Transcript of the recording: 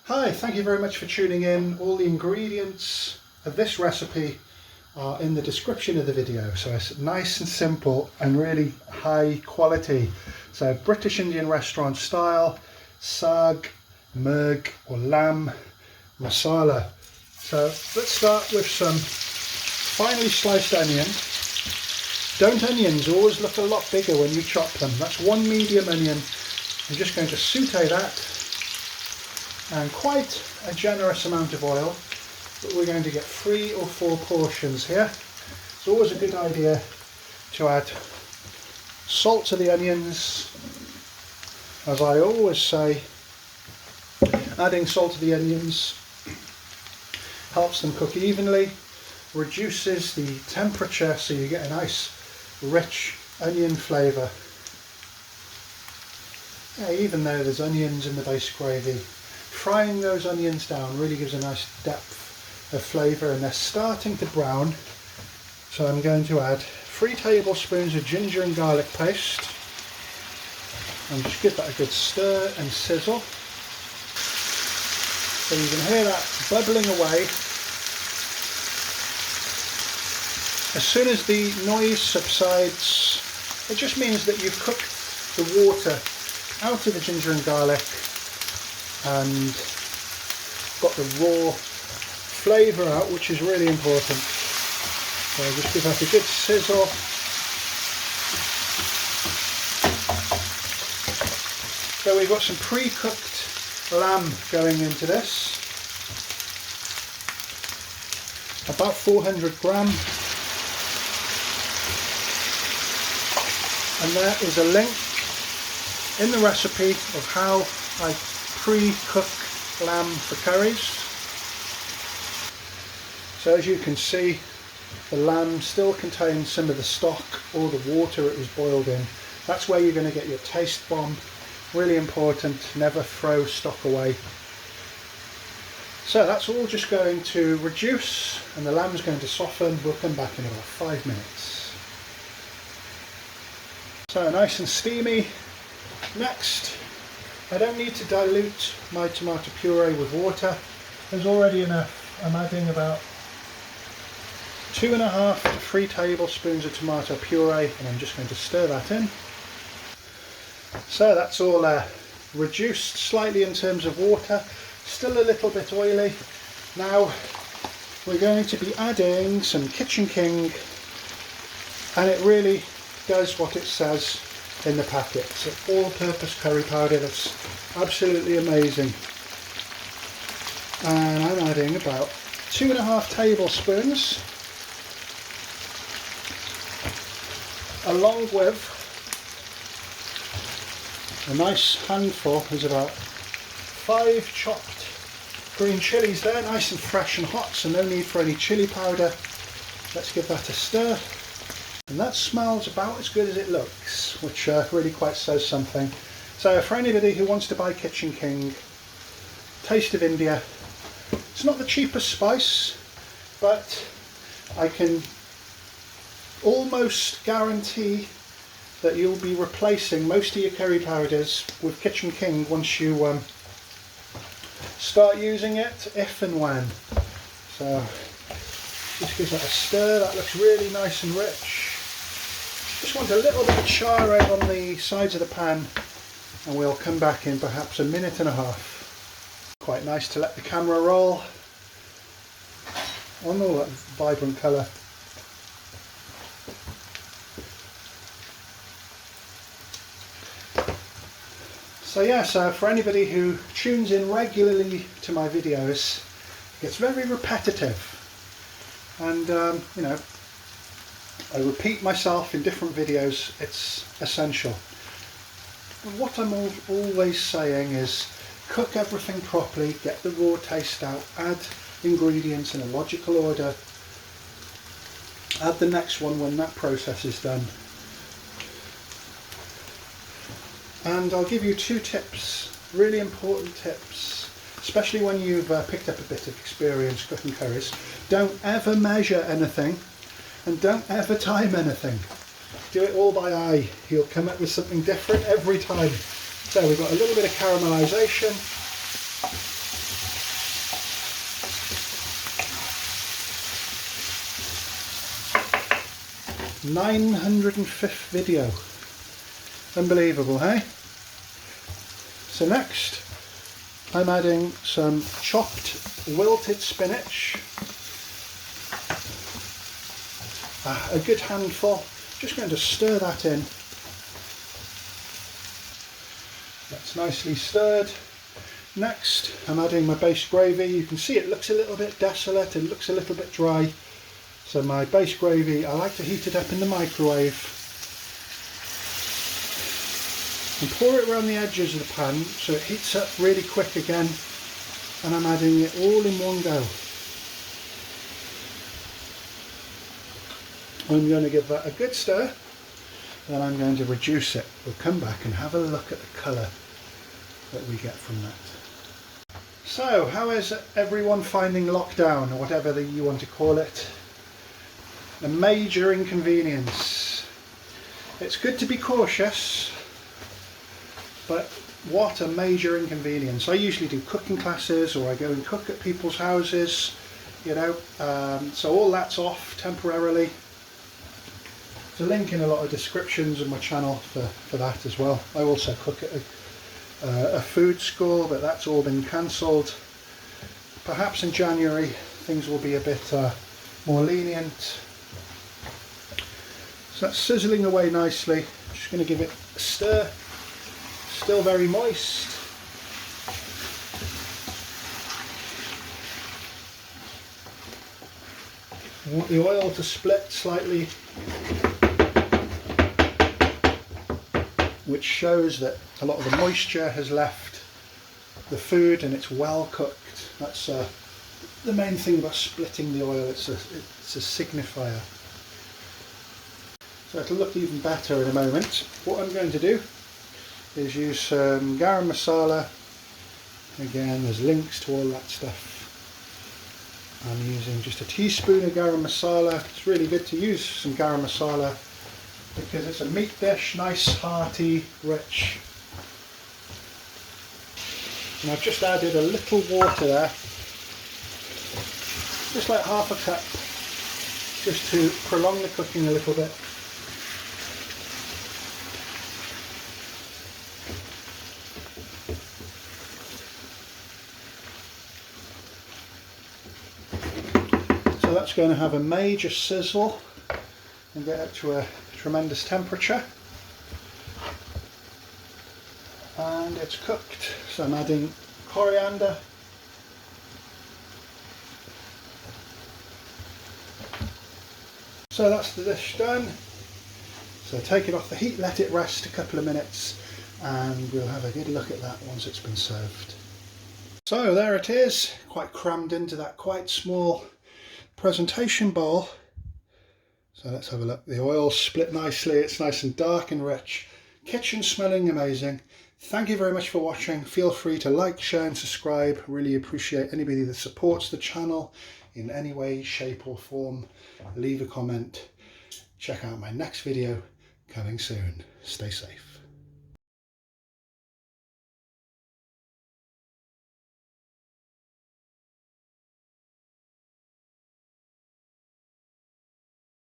Hi, thank you very much for tuning in. All the ingredients of this recipe are in the description of the video, so it's nice and simple and really high quality. So British Indian restaurant style, saag, murg or lamb masala. So let's start with some finely sliced onions. Don't onions always look a lot bigger when you chop them? That's one medium onion. I'm just going to saute that, and quite a generous amount of oil, but we're going to get 3 or 4 portions here. It's always a good idea to add salt to the onions. As I always say, adding salt to the onions helps them cook evenly, reduces the temperature so you get a nice rich onion flavour. Yeah, even though there's onions in the base gravy, frying those onions down really gives a nice depth of flavour, and they're starting to brown. So I'm going to add 3 tablespoons of ginger and garlic paste and just give that a good stir and sizzle. So you can hear that bubbling away. As soon as the noise subsides, it just means that you've cooked the water out of the ginger and garlic and got the raw flavour out, which is really important. So just give that a good sizzle. So we've got some pre-cooked lamb going into this, about 400 gram, and there is a link in the recipe of how I pre-cook lamb for curries. So as you can see, the lamb still contains some of the stock or the water it was boiled in. That's where you're going to get your taste bomb. Really important, never throw stock away. So that's all just going to reduce and the lamb's going to soften. We'll come back in about 5 minutes. So nice and steamy. Next, I don't need to dilute my tomato puree with water. There's already enough. I'm adding about 2.5 to 3 tablespoons of tomato puree, and I'm just going to stir that in. So that's all reduced slightly in terms of water, still a little bit oily. Now we're going to be adding some Kitchen King, and it really does what it says in the packet. It's an all-purpose curry powder that's absolutely amazing. And I'm adding about 2.5 tablespoons, along with a nice handful, there's about 5 chopped green chillies there, nice and fresh and hot, so no need for any chilli powder. Let's give that a stir. And that smells about as good as it looks, which really quite says something. So for anybody who wants to buy Kitchen King, Taste of India, it's not the cheapest spice, but I can almost guarantee that you'll be replacing most of your curry powders with Kitchen King once you start using it, if and when. So just gives that a stir. That looks really nice and rich. Just want a little bit of char out on the sides of the pan, and we'll come back in perhaps 1.5 minutes. Quite nice to let the camera roll on all that vibrant colour. So yeah, so for anybody who tunes in regularly to my videos, it gets very repetitive, and you know, I repeat myself in different videos. It's essential. But what I'm always saying is cook everything properly, get the raw taste out, add ingredients in a logical order, add the next one when that process is done. And I'll give you 2 tips, really important tips, especially when you've picked up a bit of experience cooking curries. Don't ever measure anything, and don't ever time anything. Do it all by eye. You'll come up with something different every time. So we've got a little bit of caramelisation. 905th video. Unbelievable, hey? So next, I'm adding some chopped wilted spinach. A good handful. Just going to stir that in. That's nicely stirred. Next, I'm adding my base gravy. You can see it looks a little bit desolate, it looks a little bit dry. So my base gravy, I like to heat it up in the microwave and pour it around the edges of the pan so it heats up really quick again, and I'm adding it all in one go. I'm going to give that a good stir, then I'm going to reduce it. We'll come back and have a look at the colour that we get from that. So, how is everyone finding lockdown, or whatever you want to call it? A major inconvenience. It's good to be cautious, but what a major inconvenience. I usually do cooking classes, or I go and cook at people's houses, you know, so all that's off temporarily. There's a link in a lot of descriptions of my channel for that as well. I also cook at a food school, but that's all been cancelled. Perhaps in January things will be a bit more lenient. So that's sizzling away nicely. Just going to give it a stir. Still very moist. I want the oil to split slightly, which shows that a lot of the moisture has left the food and it's well cooked. That's the main thing about splitting the oil. It's a signifier. So it'll look even better in a moment. What I'm going to do is use some garam masala. Again, there's links to all that stuff. I'm using just a teaspoon of garam masala. It's really good to use some garam masala because it's a meat dish, nice, hearty, rich. And I've just added a little water there, just like half a cup, just to prolong the cooking a little bit. So that's going to have a major sizzle and get up to a tremendous temperature, and it's cooked. So I'm adding coriander, so that's the dish done. So take it off the heat, let it rest a couple of minutes, and we'll have a good look at that once it's been served. So there it is, quite crammed into that quite small presentation bowl. So let's have a look. The oil's split nicely, it's nice and dark and rich. Kitchen smelling amazing. Thank you very much for watching. Feel free to like, share and subscribe. Really appreciate anybody that supports the channel in any way, shape or form. Leave a comment. Check out my next video coming soon. Stay safe.